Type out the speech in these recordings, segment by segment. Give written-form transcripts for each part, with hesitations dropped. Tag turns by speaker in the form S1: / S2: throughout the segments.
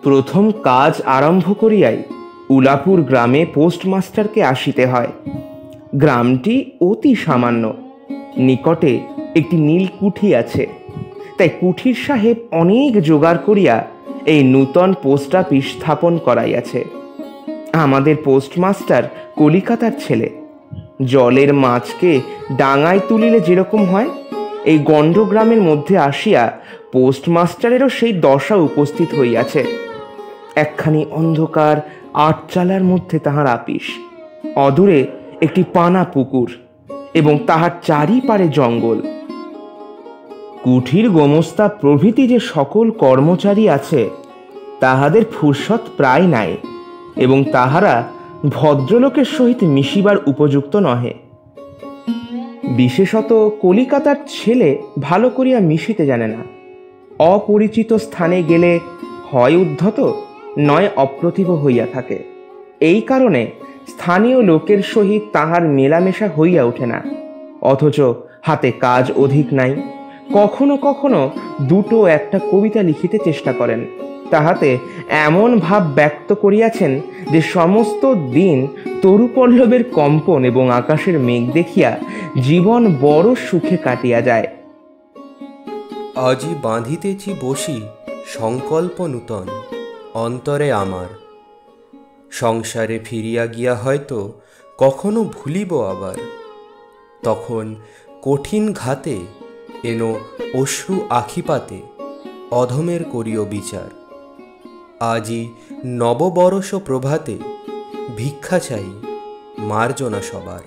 S1: প্রথম কাজ আরম্ভ করিয়াই উলাপুর গ্রামে পোস্টমাস্টারকে আসিতে হয়। গ্রামটি অতি সামান্য, নিকটে একটি নীল কুঠি আছে। তাই কুঠির সাহেব অনেক জোগাড় করিয়া এই নূতন পোস্ট অফিস স্থাপন করাইয়াছে। আমাদের পোস্টমাস্টার কলিকাতার ছেলে। জলের মাছকে ডাঙায় তুলিলে যেরকম হয়, এই গণ্ডগ্রামের মধ্যে আসিয়া পোস্টমাস্টারেরও সেই দশা উপস্থিত হইয়াছে। একখানি অন্ধকার আটচালার মধ্যে তাহার আপিস, অদূরে একটি পানা পুকুর এবং তাহার চারিপারে জঙ্গল। কুঠির গোমস্তা প্রভৃতি যে সকল কর্মচারী আছে, তাহাদের ফুরসত প্রায় নাই এবং তাহারা ভদ্রলোকের সহিত মিশিবার উপযুক্ত নহে। বিশেষত কলিকাতার ছেলে ভালো করিয়া মিশিতে জানে না। অপরিচিত স্থানে গেলে হয় উদ্ধত, নয় অপ্রতিভ হইয়া থাকে। এই কারণে স্থানীয় লোকের সহিত তাহার মেলামেশা হইয়া ওঠে না। অথচ হাতে কাজ অধিক নাই। কখনো কখনো দুটো একটা কবিতা লিখিতে চেষ্টা করেন। তাহাতে এমন ভাব ব্যক্ত করিয়াছেন যে সমস্ত দিন তরুপল্লবের কম্পন এবং আকাশের মেঘ দেখিয়া জীবন বড় সুখে কাটিয়া যায়।
S2: আজি বাঁধিতেছি বসি সংকল্প নূতন অন্তরে আমার, সংসারে ফিরিয়া গিয়া হয়তো কখনো ভুলিব আবার। তখন কঠিন ঘাতে এনো অশ্রু আখিপাতে অধমের করিও বিচার। আজি নববরষ প্রভাতে ভিক্ষা চাই মার্জনা সবার।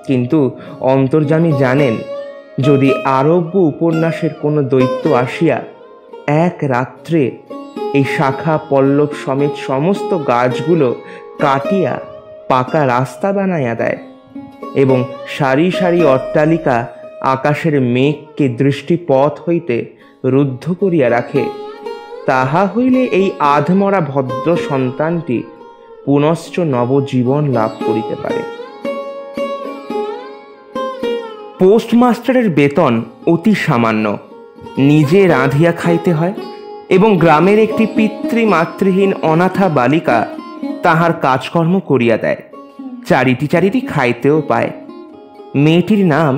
S1: কিন্তু অন্তর্যামী জানেন, যদি আরব্য উপন্যাসের কোনো দৈত্য আসিয়া এক রাত্রে এই শাখা পল্লব সমেত সমস্ত গাছগুলো কাটিয়া পাকা রাস্তা বানাইয়া দেয় এবং সারি সারি অট্টালিকা আকাশের মেঘকে দৃষ্টিপথ হইতে রুদ্ধ করিয়া রাখে, তাহা হইলে এই আধমরা ভদ্র সন্তানটি পুনশ্চ নবজীবন লাভ করিতে পারে। পোস্টমাস্টারের বেতন অতি সামান্য। নিজে রাঁধিয়া খাইতে হয় এবং গ্রামের একটি পিতৃমাতৃহীন অনাথা বালিকা তাহার কাজকর্ম করিয়া দেয়। চারিটি চারিটি খাইতেও পায়। মেয়েটির নাম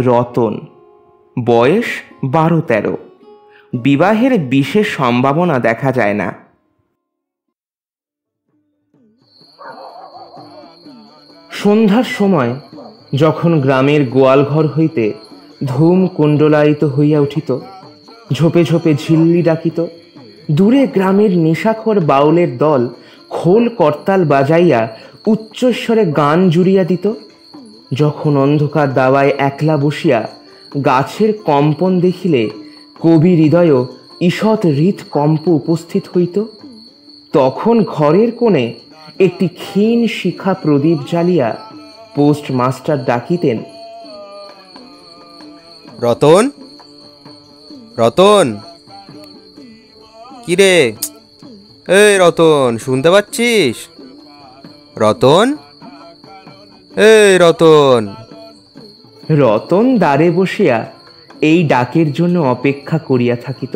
S1: রতন, বয়স 12-13। বিবাহের বিশেষ সম্ভাবনা দেখা যায় না। সন্ধ্যার সময় যখন গ্রামের গোয়ালঘর হইতে ধূম কুণ্ডলায়িত হইয়া উঠিত, ঝোপে ঝোপে ঝিল্লি ডাকিত, দূরে গ্রামের নেশাখোর বাউলের দল খোল করতাল বাজাইয়া উচ্চস্বরে গান জুড়িয়া দিত, যখন অন্ধকার দাওয়ায় একলা বসিয়া গাছের কম্পন দেখিলে কবি হৃদয় ঈষৎ হৃৎ কম্প উপস্থিত হইত, তখন ঘরের কোণে একটি ক্ষীণ শিখা প্রদীপ জ্বালিয়া পোস্টমাস্টার ডাকিতেন,
S2: রতন, রতন, কিরে? এই রতন, শুনতে পাচ্ছিস? রতন, এই রতন।
S1: রতন দ্বারে বসিয়া এই ডাকের জন্য অপেক্ষা করিয়া থাকিত,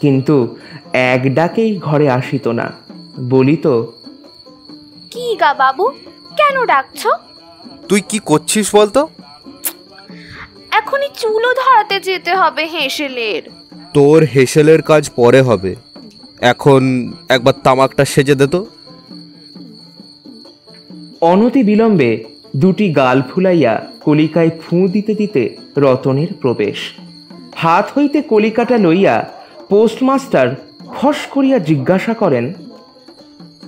S1: কিন্তু এক ডাকেই ঘরে আসিত না। বলিত,
S3: কি গা বাবু, কেন ডাকছ?
S2: তুই কি করছিস বলতো?
S3: এখনই চুলো ধরাতে যেতে হবে হেসেলের।
S2: তোর হেসেলের কাজ পরে হবে, এখন একবার তামাকটা সেজে দে তো।
S1: অনতি বিলম্বে দুটি গাল ফুলাইয়া কলিকায় ফুঁ দিতে দিতে রতনের প্রবেশ। হাত হইতে কলিকাটা লইয়া পোস্টমাস্টার ফস করিয়া জিজ্ঞাসা করেন,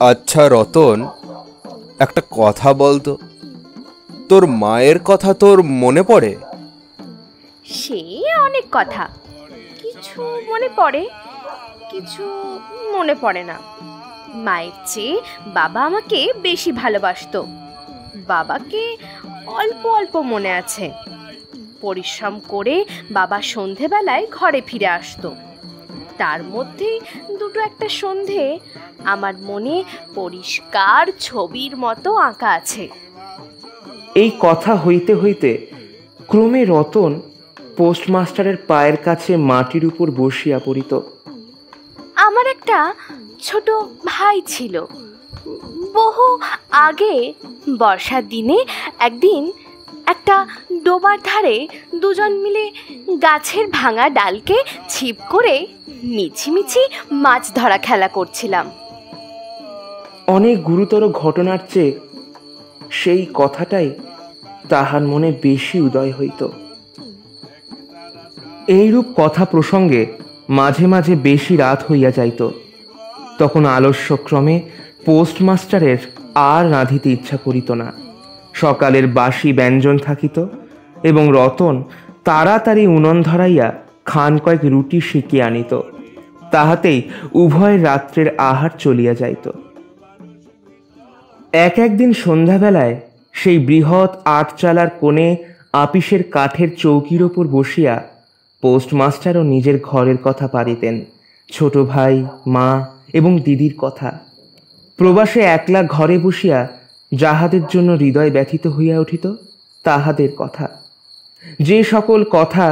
S2: আচ্ছা রতন, একটা কথা বলতো, তোর মায়ের কথা তোর মনে পড়ে?
S3: সে অনেক কথা, কিছু মনে পড়ে, কিছু মনে পড়ে না। মায়ের চেয়ে বাবা আমাকে বেশি ভালোবাসতো। বাবাকে অল্প অল্প মনে আছে। পরিশ্রম করে বাবা সন্ধেবেলায় ঘরে ফিরে আসতো। তার মধ্যে দুটো একটা সন্ধে আমার মনে পরিষ্কার ছবির মতো আঁকা আছে।
S1: এই কথা হইতে হইতে ক্রমে রতন পোস্টমাস্টারের পায়ের কাছে মাটির উপর বসিয়া পড়িত।
S3: একটা ছোট ভাই ছিল। বহু আগে বর্ষার দিনে একদিন একটা ডোবার ধারে দুজন মিলে গাছের ভাঙা ডালকে ছিপ করে মিছিমিছি মাছ ধরা খেলা করছিলাম।
S1: অনেক গুরুতর ঘটনার চেয়ে সেই কথাটাই তাহার মনে বেশি উদয় হইত। এইরূপ কথা প্রসঙ্গে মাঝে মাঝে বেশি রাত হইয়া যাইত। তখন আলস্যক্রমে পোস্টমাস্টারের আর রাঁধিতে ইচ্ছা করিত না। সকালের বাসি ব্যঞ্জন থাকিত এবং রতন তাড়াতাড়ি উনন ধরাইয়া খান কয়েক রুটি শিখিয়ে আনিত। তাহাতেই উভয় রাত্রের আহার চলিয়া যাইত। একদিন সন্ধ্যাবেলায় সেই বৃহৎ আটচালার কোণে আপিসের কাঠের চৌকির ওপর বসিয়া পোস্টমাস্টারও নিজের ঘরের কথা পারিতেন, ছোট ভাই, মা এবং দিদির কথা। প্রবাসে একলা ঘরে বসিয়া যাহাদের জন্য হৃদয় ব্যথিত হইয়া উঠিত তাহাদের কথা, যে সকল কথা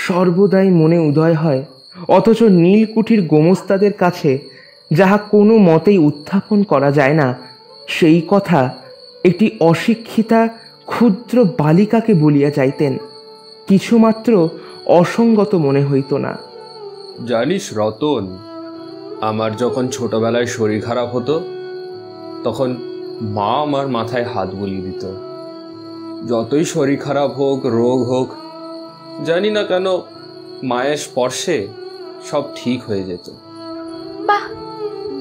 S1: সর্বদাই মনে উদয় হয়, অথচ নীলকুঠির গোমস্তাদের কাছে যাহা কোনো মতেই উত্থাপন করা যায় না, সেই কথা একটি অশিক্ষিতা ক্ষুদ্র বালিকাকে বলিয়া যাইতেন। কিছুমাত্র অসঙ্গত মনে হইত না।
S4: জানিস রতন, আমার যখন ছোটবেলায় শরীর খারাপ হতো তখন মা আমার মাথায় হাত বুলিয়ে দিত। যতই শরীর খারাপ হোক, রোগ হোক, জানি না কেন মায়ের স্পর্শে সব ঠিক হয়ে যেত।
S3: বাহ,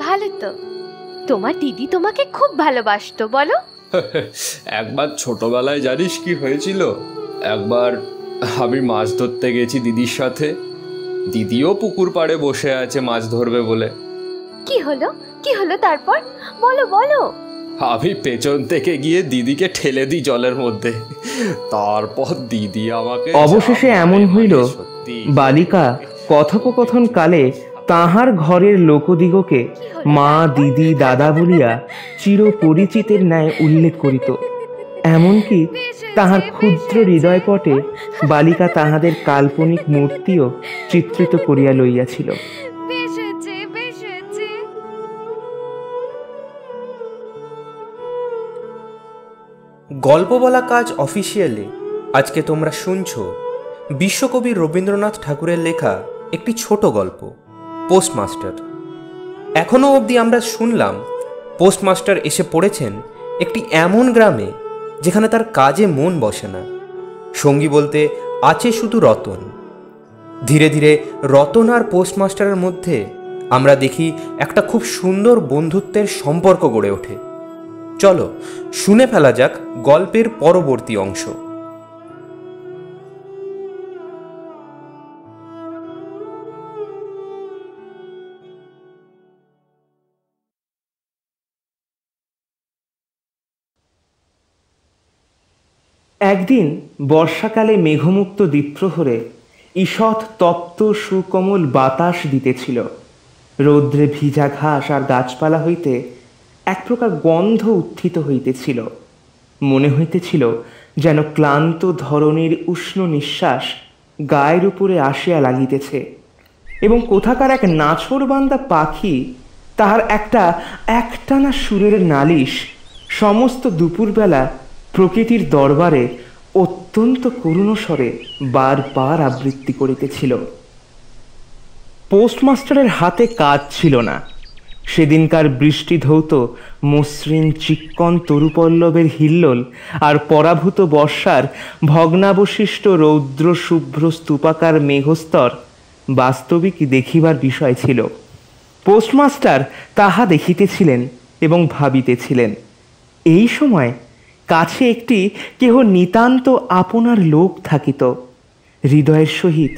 S3: ভালো তো। তোমার দিদি তোমাকে খুব ভালোবাসতো, বলো?
S4: একবার ছোটবেলায় জানিস কি হয়েছিল? একবার আমি মাছ ধরতে গেছি দিদির সাথে। দিদিও পুকুর পাড়ে বসে আছে মাছ ধরবে বলে।
S3: কি হলো, কি হলো তারপর? বলো বলো।
S4: আমি পেছন থেকে গিয়ে দিদিকে ঠেলে দিই জলের মধ্যে। তারপর দিদি আমাকে
S1: অবশেষে এমন হইল, বালিকা কথোপকথন কালে তাহার ঘরের লোকদিগকে মা, দিদি, দাদা বলিয়া চিরপরিচিতের ন্যায় উল্লেখ করিত। এমনকি তাহার ক্ষুদ্র হৃদয়পটে বালিকা তাহাদের কাল্পনিক মূর্তিও চিত্রিত করিয়া লইয়াছিল।
S5: গল্প বলা কাজ অফিসিয়ালে আজকে তোমরা শুনছো বিশ্বকবি রবীন্দ্রনাথ ঠাকুরের লেখা একটি ছোট গল্প, পোস্টমাস্টার। এখনও অবধি আমরা শুনলাম পোস্টমাস্টার এসে পড়েছেন একটি এমন গ্রামে যেখানে তার কাজে মন বসে না। সঙ্গী বলতে আছে শুধু রতন। ধীরে ধীরে রতন আর পোস্টমাস্টারের মধ্যে আমরা দেখি একটা খুব সুন্দর বন্ধুত্বের সম্পর্ক গড়ে ওঠে। চলো শুনে ফেলা যাক গল্পের পরবর্তী অংশ।
S1: একদিন বর্ষাকালে মেঘমুক্ত দ্বীপ্রহরে ঈষৎ তপ্ত সুকোমল বাতাস দিতেছিল। রৌদ্রে ভিজা ঘাস আর গাছপালা হইতে এক প্রকার গন্ধ উত্থিত হইতেছিল। মনে হইতেছিল যেন ক্লান্ত ধরণীর উষ্ণ নিঃশ্বাস গায়ের উপরে আসিয়া লাগিতেছে এবং কোথাকার এক নাছোড়বান্দা পাখি তাহার একটানা সুরের নালিশ সমস্ত দুপুরবেলা প্রকৃতির দরবারে অত্যন্ত করুণস্বরে বারবার আবৃত্তি করিতেছিল। পোস্টমাস্টারের হাতে কাজ ছিল না। সেদিনকার বৃষ্টি ধৌত মসৃণ চিক্কণ তরুপল্লবের হিল্লোল আর পরাভূত বর্ষার ভগ্নাবশিষ্ট রৌদ্র শুভ্র স্তূপাকার মেঘস্তর বাস্তবিক দেখিবার বিষয় ছিল। পোস্টমাস্টার তাহা দেখিতেছিলেন এবং ভাবিতেছিলেন। এই সময় কাছে একটি কেহ নিতান্ত আপনার লোক থাকিত। হৃদয়ের সহিত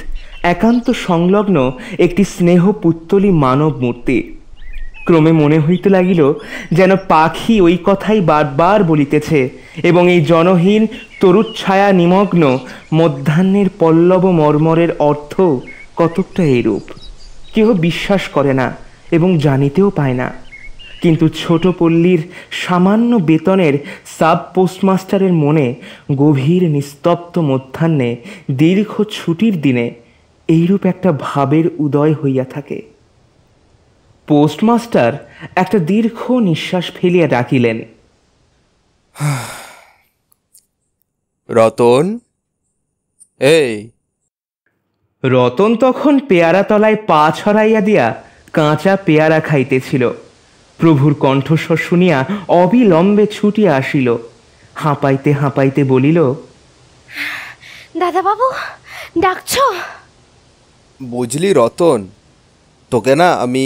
S1: একান্ত সংলগ্ন একটি স্নেহ পুত্তলী মানব মূর্তি। ক্রমে মনে হইতে লাগিল যেন পাখি ওই কথাই বারবার বলিতেছে এবং এই জনহীন তরুচ্ছায়া নিমগ্ন মধ্যাহ্নের পল্লব মর্মরের অর্থ কতকটা এরূপ। কেহ বিশ্বাস করে না এবং জানিতেও পায় না। কিন্তু ছোট পল্লীর সামান্য বেতনের সাব পোস্টমাস্টারের মনে গভীর নিস্তব্ধ মধ্যাহ্নে দীর্ঘ ছুটির দিনে এইরূপ একটা ভাবের উদয় হইয়া থাকে। পোস্টমাস্টার একটা দীর্ঘ নিঃশ্বাস ফেলিয়া ডাকিলেন,
S2: রতন, এই।
S1: রতন তখন পেয়ারা তলায় পা ছড়াইয়া দিয়া কাঁচা পেয়ারা খাইতেছিল। প্রভুর কণ্ঠস্বর শুনিয়া অবিলম্বে ছুটিয়া আসিল, হাঁপাইতে হাঁপাইতে বলিল,
S3: দাদাবাবু ডাকছো?
S2: বুঝলি রতন, তোকে না আমি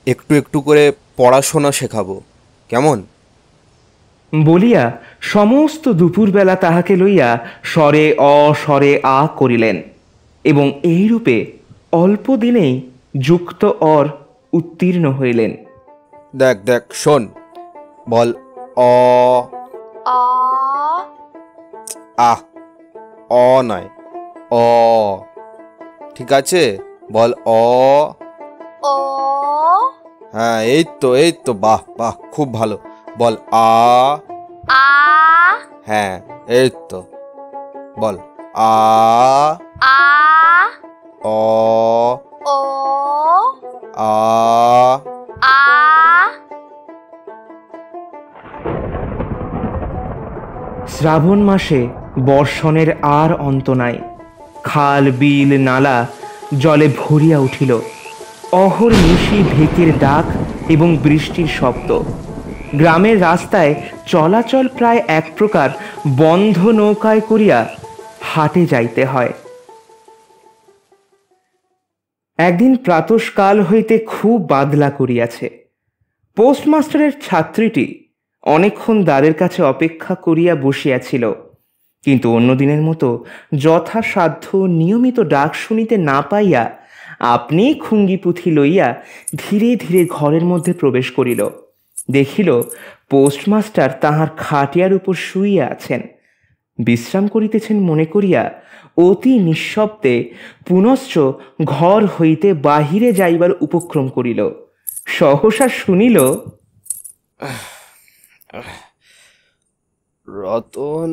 S2: একটু একটু করে পড়াশোনা শেখাবো, কেমন?
S1: বলিয়া সমস্ত দুপুরবেলা তাহাকে লইয়া স্বরে অ স্বরে আ করিলেন এবং এইরূপে অল্প দিনেই যুক্ত অর উত্তীর্ণ হইলেন।
S2: দেখ দেখ শোন, বল অ।
S3: অ
S2: আহ, অ নয়, অ। ঠিক আছে, বল অ।
S3: ও
S2: হ্যাঁ, এই তো, বাহ বাহ, খুব ভালো। বল আ।
S3: আ
S2: হ্যাঁ, এই তো, বল আ।
S3: আ
S2: অ।
S3: ও
S2: আ।
S3: আ
S1: শ্রাবণ মাসে বর্ষণের আর অন্ত নাই। খাল বিল নালা জলে ভরিয়া উঠিল। অহর্নিশি ঢেকের ডাক এবং বৃষ্টির শব্দ। গ্রামের রাস্তায় চলাচল প্রায় এক প্রকার বন্ধ নৌকায় করিয়া হাটে যাইতে হয়। একদিন প্রাতঃকাল হইতে খুব বাদলা করিয়াছে। পোস্টমাস্টারের ছাত্রীটি অনেকক্ষণ দ্বারের কাছে অপেক্ষা করিয়া বসিয়াছিল, কিন্তু অন্যদিনের মতো যথাসাধ্য নিয়মিত ডাক শুনিতে না পাইয়া আপনি খুঙ্গি পুঁথি লইয়া ধীরে ধীরে ঘরের মধ্যে প্রবেশ করিল। দেখিল পোস্টমাস্টার তাহার খাটিয়ার উপর শুইয়া আছেন, বিশ্রাম করিতেছেন মনে করিয়া অতি নিঃশব্দে পুনশ্চ ঘর হইতে বাহিরে যাইবার উপক্রম করিল। সহসা শুনিল,
S2: রতন।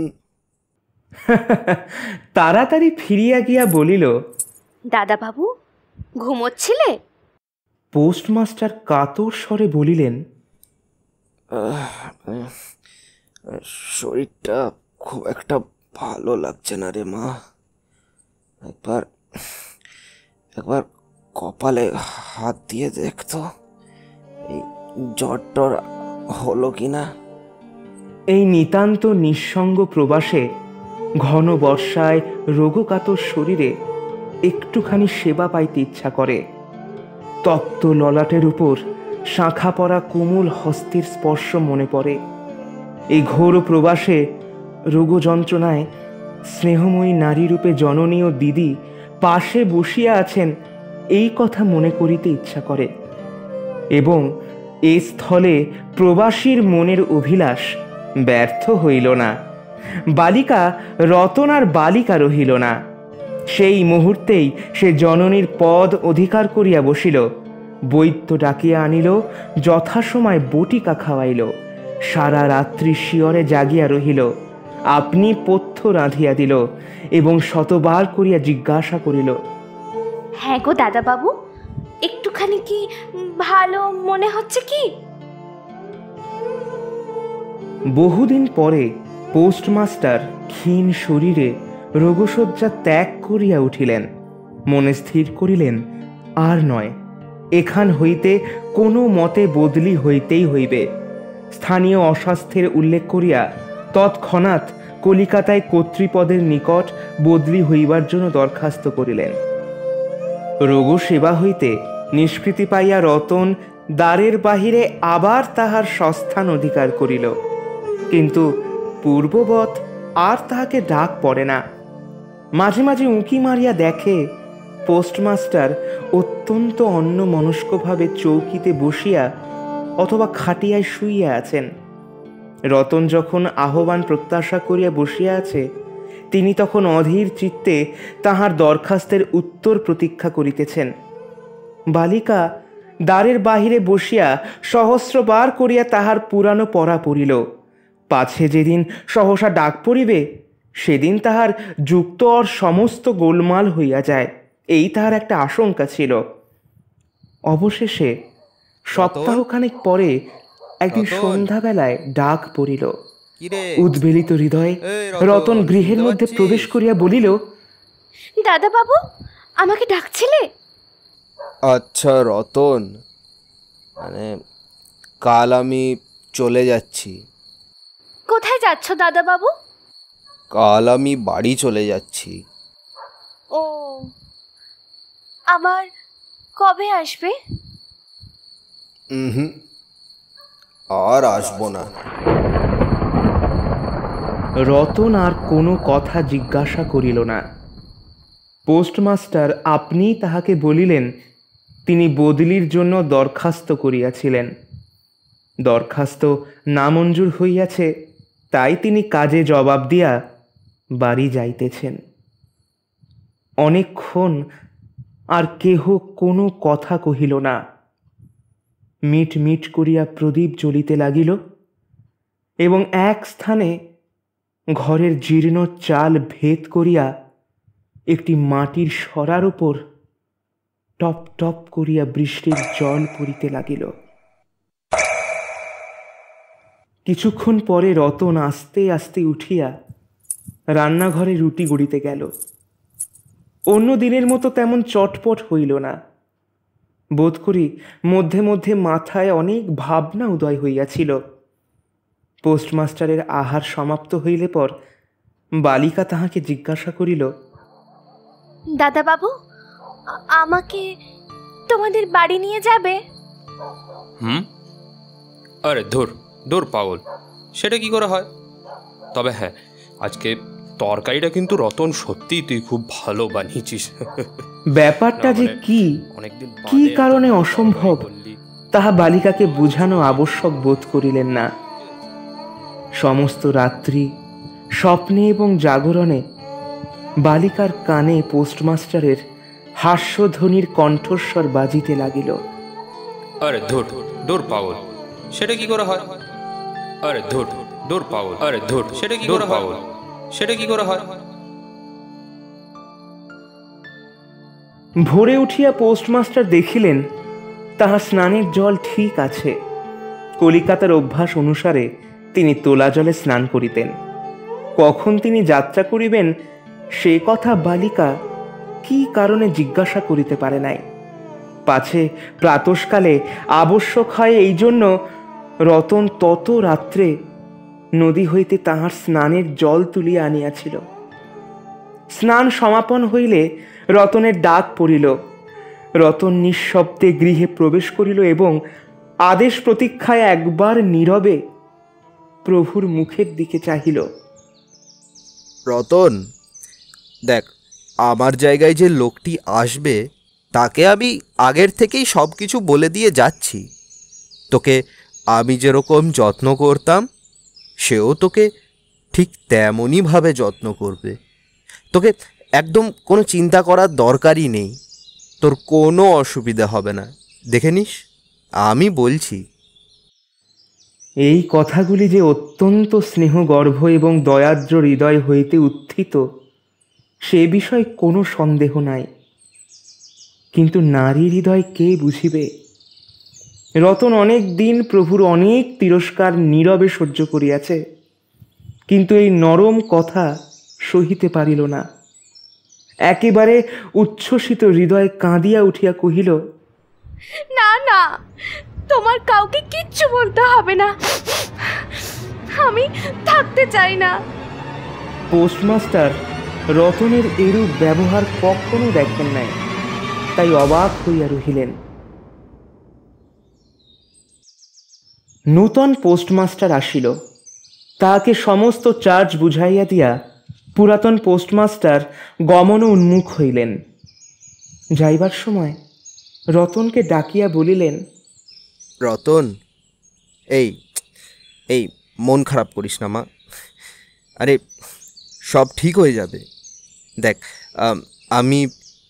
S1: তাড়াতাড়ি ফিরিয়া গিয়া বলিল,
S3: দাদাবাবু ঘুমোচ্ছিলে?
S1: পোস্টমাস্টার কাতর স্বরে বলিলেন,
S2: শরীরটা খুব একটা ভালো লাগছে না রে মা। একবার একবার কপালে হাত দিয়ে দেখতো, এই জ্বর টর হলো কিনা।
S1: এই নিতান্ত নিঃসঙ্গ প্রবাসে ঘন বর্ষায় রোগকাতর শরীরে একটুখানি সেবা পাইতে ইচ্ছা করে। তপ্ত ললাটের উপর শাঁখা পরা কোমল হস্তের স্পর্শ মনে পড়ে। এই ঘোর প্রবাসে রোগ যন্ত্রণায় স্নেহময়ী নারীরূপে জননী ও দিদি পাশে বসিয়া আছেন, এই কথা মনে করিতে ইচ্ছা করে। এবং এ স্থলে প্রবাসীর মনের অভিলাষ ব্যর্থ হইল না। বালিকা রতন আর বালিকা রহিল না। সেই মুহূর্তেই সে জননীর পদ অধিকার করিয়া বসিল। বৈদ্য ডাকিয়া আনিল, যথাসময় বটিকা খাওয়াইল। সারা রাত্রি শিয়রে জাগিয়া রহিল। আপনি পথ্য রাঁধিয়া দিল এবং শতবার করিয়া জিজ্ঞাসা করিল,
S3: হ্যাঁ গো দাদাবাবু, একটুখানি কি ভালো মনে হচ্ছে কি?
S1: বহুদিন পরে পোস্টমাস্টার ক্ষীণ শরীরে রোগশয্যা ত্যাগ করিয়া উঠিলেন। মনে স্থির করিলেন, আর নয়, এখান হইতে কোনো মতে বদলি হইতেই হইবে। স্থানীয় অস্বাস্থ্যের উল্লেখ করিয়া তৎক্ষণাৎ কলিকাতায় কর্তৃপদের নিকট বদলি হইবার জন্য দরখাস্ত করিলেন। রোগ সেবা হইতে নিষ্কৃতি পাইয়া রতন দ্বারের বাহিরে আবার তাহার সস্থান অধিকার করিল, কিন্তু পূর্ববৎ আর তাহাকে ডাক পড়ে না। মাঝে মাঝে উঁকি মারিয়া দেখে পোস্টমাস্টার অত্যন্ত অন্যমনস্কভাবে চৌকিতে বসিয়া অথবা খাটিয়ায় শুইয়া আছেন। রতন যখন আহ্বান প্রত্যাশা করিয়া বসিয়া আছে, তিনি তখন অধীর চিত্তে তাহার দরখাস্তের উত্তর প্রতীক্ষা করিতেছেন। বালিকা দ্বারের বাহিরে বসিয়া সহস্রবার করিয়া তাহার পুরানো পড়া পড়িল। পাছে যেদিন সহসা ডাক পড়িবে, সেদিন তাহার যুক্ত অর সমস্ত গোলমাল হইয়া যায়, এই তাহার একটা আশঙ্কা ছিল। অবশেষে সপ্তাহখানেক পরে একদিন
S2: রতন?
S1: সন্ধ্যাবেলায় ডাক পড়িল।
S2: কিরে
S1: উদ্বেলিত হৃদয়ে
S2: রতন,
S1: রতন গৃহের
S2: শুনতে
S1: মধ্যে
S2: পাচ্ছিস?
S1: প্রবেশ করিয়া বলিল,
S3: দাদা বাবু, আমাকে ডাকছিলে?
S2: আচ্ছা রতন, মানে কাল আমি চলে যাচ্ছি।
S3: কোথায় যাচ্ছ দাদা বাবু?
S2: কাল আমি বাড়ি চলে যাচ্ছি।
S3: ও, আবার কবে আসবে?
S2: হুম, আর আসবো না।
S1: রতন আর কোনো কথা জিজ্ঞাসা করিল না। পোস্টমাস্টার আপনিই তাহাকে বলিলেন তিনি বদলির জন্য দরখাস্ত করিয়াছিলেন। দরখাস্ত নামঞ্জুর হইয়াছে, তাই তিনি কাজে জবাব দিয়া বাড়ি যাইতেছেন। অনেকক্ষণ আর কেহ কোনো কথা কহিল না। মিট মিট করিয়া প্রদীপ জ্বলিতে লাগিল এবং এক স্থানে ঘরের জীর্ণ চাল ভেদ করিয়া একটি মাটির সরার উপর টপ টপ করিয়া বৃষ্টির জল পড়িতে লাগিল। কিছুক্ষণ পরে রতন আস্তে আস্তে উঠিয়া রান্নাঘরে রুটি গড়িতে গেল। অন্য দিনের মতো তেমন চটপট হইল না। বোধ করি মধ্যে মধ্যে মাথায় অনেক ভাবনা উদয় হইয়াছিল। পোস্টমাস্টারের আহার সমাপ্ত হইলে পর বালিকা তাহাকে জিজ্ঞাসা করিল,
S3: দাদা বাবু, আমাকে তোমাদের বাড়ি নিয়ে যাবে?
S4: আরে ধুর ধুর পাগল, সেটা কি করে হয়? তবে হ্যাঁ, আজকে তরকারিটা কিন্তু রতন সত্যিই তুই খুব ভালো বানিয়েছিস।
S1: ব্যাপারটা যে কি
S4: অনেকদিন
S1: কি
S4: বাদে
S1: কারণে
S4: এত
S1: অসম্ভব
S4: তরকারি করলি।
S1: তাহা বালিকাকে বুঝানো আবশ্যক বোধ করিলেন না। সমস্ত রাত্রি স্বপ্নে এবং জাগরণে বালিকার কানে পোস্টমাস্টারের হাস্যধ্বনির কণ্ঠস্বর বাজিতে লাগিল।
S4: আরে ধুর ধুর পাগল, সেটা কি করে হয়? আরে ধুর ধুর পাগল, আরে ধুর, সেটা কি করে হয়? সেটা কি করে হয়?
S1: ভোরে উঠিয়া পোস্টমাস্টার দেখিলেন তাহার স্নানের জল ঠিক আছে। কলিকাতার অভ্যাস অনুসারে তিনি তোলা জলে স্নান করিতেন। কখন তিনি যাত্রা করিবেন সে কথা বালিকা কি কারণে জিজ্ঞাসা করিতে পারে নাই। পাছে প্রাতঃকালে আবশ্যক হয়, এই জন্য রতন তত রাত্রে নদী হইতে তাহার স্নানের জল তুলিয়া আনিয়াছিল। স্নান সমাপন হইলে রতনের ডাক পড়িল। রতন নিঃশব্দে গৃহে প্রবেশ করিল এবং আদেশ প্রতীক্ষায় একবার নীরবে প্রভুর মুখের দিকে চাহিল।
S2: রতন, দেখ, আমার জায়গায় যে লোকটি আসবে তাকে আমি আগের থেকেই সব কিছু বলে দিয়ে যাচ্ছি। তোকে আমি যেরকম যত্ন করতাম সেও তোকে ঠিক তেমনইভাবে যত্ন করবে। তোকে একদম কোনো চিন্তা করার দরকারই নেই। তোর কোনো অসুবিধা হবে না, দেখে নিস, আমি বলছি।
S1: এই কথাগুলি যে অত্যন্ত স্নেহগর্ভ এবং দয়ার্দ্র হৃদয় হইতে উত্থিত সে বিষয়ে কোনো সন্দেহ নাই। কিন্তু নারী হৃদয় কে বুঝিবে? রতন অনেক দিন প্রভুর অনেক তিরস্কার নীরবে সহ্য করিয়াছে, কিন্তু এই নরম কথা সহিতে পারিল না। একেবারে উচ্ছ্বসিত হৃদয়ে কাঁদিয়া উঠিয়া কহিল,
S3: না না, তোমার কাউকে কিচ্ছু বলতে হবে না, আমি থাকতে চাই না।
S1: পোস্টমাস্টার রতনের এরূপ ব্যবহার কখনো দেখেন নাই, তাই অবাক হইয়া রহিলেন। নূতন পোস্টমাস্টার আসিল। তাহাকে সমস্ত চার্জ বুঝাইয়া দিয়া পুরাতন পোস্টমাস্টার গমন উন্মুখ হইলেন। যাইবার সময় রতনকে ডাকিয়া বলিলেন,
S2: রতন, এই এই মন খারাপ করিস না মা। আরে সব ঠিক হয়ে যাবে। দেখ, আমি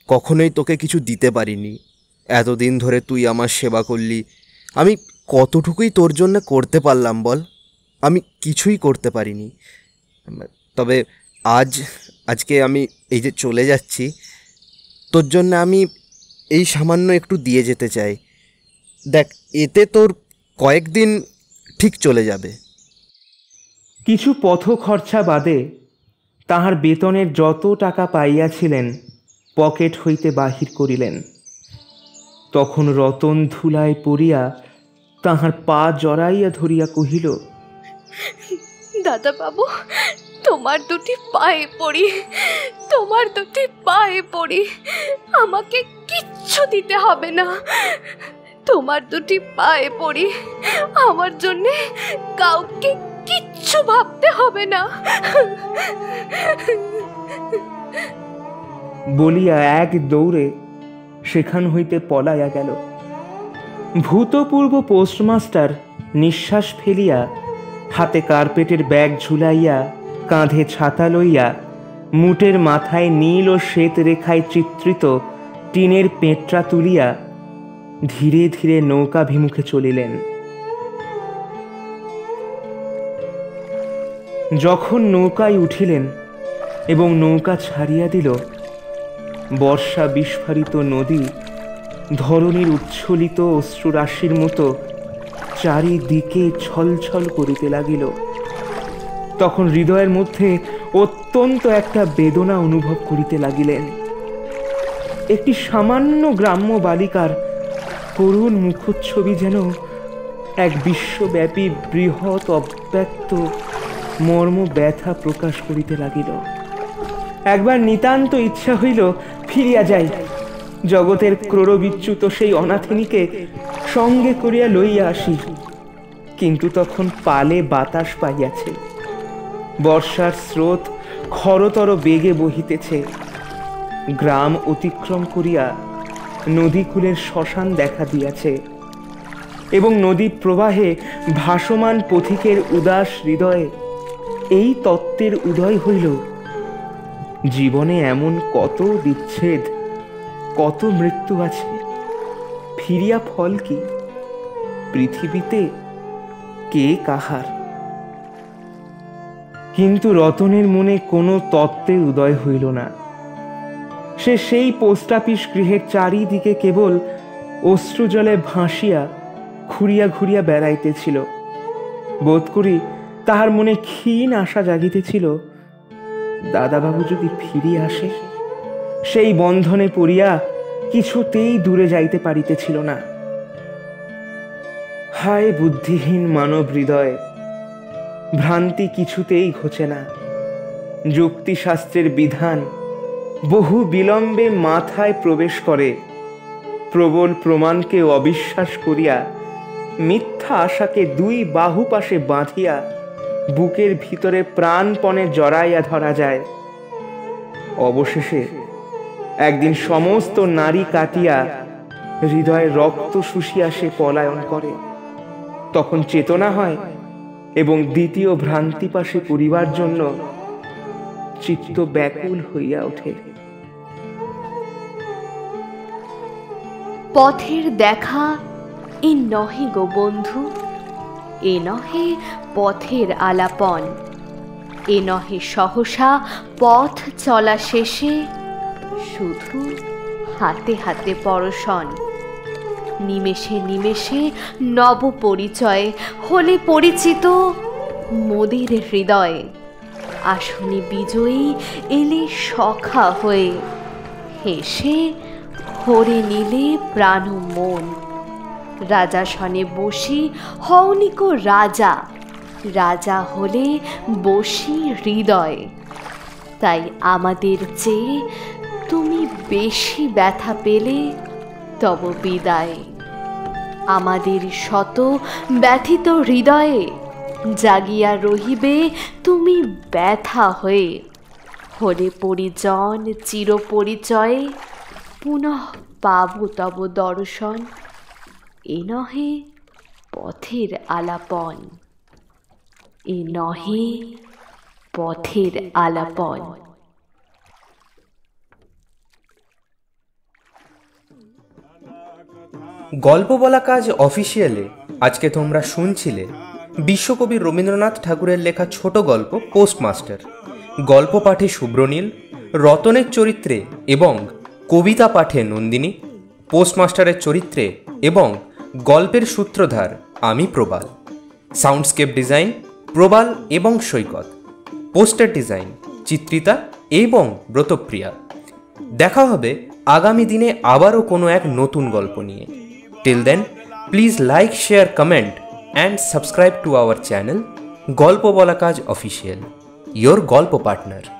S2: কখনোই তোকে কিছু দিতে পারিনি। এতদিন ধরে তুই আমার সেবা করলি, আমি কতটুকুই তোর জন্য করতে পারলাম বল? আমি কিছুই করতে পারিনি। তবে আজকে আমি এই যে চলে যাচ্ছি, তোর জন্য আমি এই সামান্য একটু দিয়ে যেতে চাই। দেখ, এতে তোর কয়েকদিন ঠিক চলে যাবে।
S1: কিছু পথ খরচা বাদে তাহার বেতনের যত টাকা পাইয়াছিলেন পকেট হইতে বাহির করিলেন। তখন রতন ধুলায় পড়িয়া তাহার পা জড়াইয়া ধরিয়া কহিল,
S3: দাদা বাবু, তোমার দুটি পায়ে পড়ি, তোমার দুটি পায়ে পড়ি, আমাকে কিচ্ছু দিতে হবে না। তোমার দুটি পায়ে পড়ি, আমার জন্যে কাউকে কিচ্ছু ভাবতে হবে না।
S1: বলিয়া এক দৌড়ে সেখান হইতে পলাইয়া গেল। ভূতপূর্ব পোস্টমাস্টার নিঃশ্বাস ফেলিয়া হাতে কার্পেটের ব্যাগ ঝুলাইয়া, কাঁধে ছাতা লইয়া, মুটের মাথায় নীল ও শ্বেত রেখায় চিত্রিত টিনের পেঁটরা তুলিয়া ধীরে ধীরে নৌকাভিমুখে চলিলেন। যখন নৌকায় উঠিলেন এবং নৌকা ছাড়িয়া দিল, বর্ষা বিস্ফারিত নদী ধরণীর উচ্ছ্বলিত অশ্রুরাশির মতো চারিদিকে ছলছল করিতে লাগিল। তখন হৃদয়ের মধ্যে অত্যন্ত একটা বেদনা অনুভব করিতে লাগিলেন। একটি সামান্য গ্রাম্য বালিকার করুণ মুখচ্ছবি যেন এক বিশ্বব্যাপী বৃহৎ অব্যক্ত মর্ম ব্যথা প্রকাশ করিতে লাগিল। একবার নিতান্ত ইচ্ছা হইল ফিরিয়া যাই, জগতের ক্রোড়বিচ্যুত সেই অনাথিনীকে সঙ্গে করিয়া লইয়া আসি। কিন্তু তখন পালে বাতাস পাইয়াছে, বর্ষার স্রোত খরতর বেগে বহিতেছে। গ্রাম অতিক্রম করিয়া নদীকূলের শ্মশান দেখা দিয়াছে এবং নদী প্রবাহে ভাসমান পথিকের উদাস হৃদয়ে এই তত্ত্বের উদয় হইল, জীবনে এমন কত বিচ্ছেদ, কত মৃত্যু আছে, ফিরিয়া ফল কি? পৃথিবীতে কে কাহার? কিন্তু রতনের মনে কোনো তত্ত্বের উদয় হইল না। সে সেই পোস্ট অফিস গৃহের চারিদিকে কেবল অশ্রুজলে ভাসিয়া ঘুরিয়া ঘুরিয়া বেড়াইতেছিল। বোধ করি তাহার মনে ক্ষীণ আশা জাগিতেছিল, দাদাবাবু যদি ফিরিয়া আসে। সেই বন্ধনে পড়িয়া কিছুতেই দূরে যাইতে পারিতেছিল না। হায় বুদ্ধিহীন মানব হৃদয়, ভ্রান্তি কিছুতেই ঘোচে না। যুক্তিশাস্ত্রের বিধান বহু বিলম্বে মাথায় প্রবেশ করে। প্রবল প্রমাণকে অবিশ্বাস করিয়া মিথ্যা আশাকে দুই বাহু পাশে বাঁধিয়া বুকের ভিতরে প্রাণপণে জড়াইয়া ধরা যায়। অবশেষে একদিন সমস্ত নারী কাটিয়া হৃদয়ে রক্ত শুষিয়া সে পলায়ন করে। তখন চেতনা হয় এবং দ্বিতীয় ভ্রান্তি পাশে পড়িবার জন্য চিত্ত ব্যাকুল হইয়া ওঠে।
S3: পথের দেখা এ নহে গো বন্ধু, এ নহে পথের আলাপন, এ নহে সহসা পথ চলা শেষে শুধু হাতে হাতে পরশন। নিমেষে নিমেষে নব পরিচয় হলে পরিচিত মোদের হৃদয়ে। আসনি বিজয়ী এলে সখা হয়ে, হেসে হরে নিলে প্রাণ মন। রাজাসনে বসি হওনিকো রাজা, রাজা হলে বসি হৃদয়। তাই আমাদের চেয়ে তুমি বেশি ব্যথা পেলে তব বিদায়। আমাদের শত ব্যথিত হৃদয়ে জাগিয়া রহিবে তুমি ব্যথা হয়ে। হলে পরিজন চির পরিচয়ে, পুনঃ পাব তব দর্শন। এ নহে পথের আলাপন, এ নহে পথের আলাপন।
S5: গল্প বলা কাজ অফিসিয়ালে আজকে তোমরা শুনছিলে বিশ্বকবি রবীন্দ্রনাথ ঠাকুরের লেখা ছোট গল্প পোস্টমাস্টার। গল্প পাঠে শুভ্রনীল, রতনের চরিত্রে এবং কবিতা পাঠে নন্দিনী, পোস্টমাস্টারের চরিত্রে এবং গল্পের সূত্রধার আমি প্রবাল। সাউন্ডস্কেপ ডিজাইন প্রবাল এবং সৈকত। পোস্টার ডিজাইন চিত্রিতা এবং ব্রতপ্রিয়া। দেখা হবে আগামী দিনে আবারও কোনো এক নতুন গল্প নিয়ে। Till then please like, share, comment and subscribe to our channel গল্প বলা কাজ অফিসিয়াল, ইয়োর গল্প পার্টনার।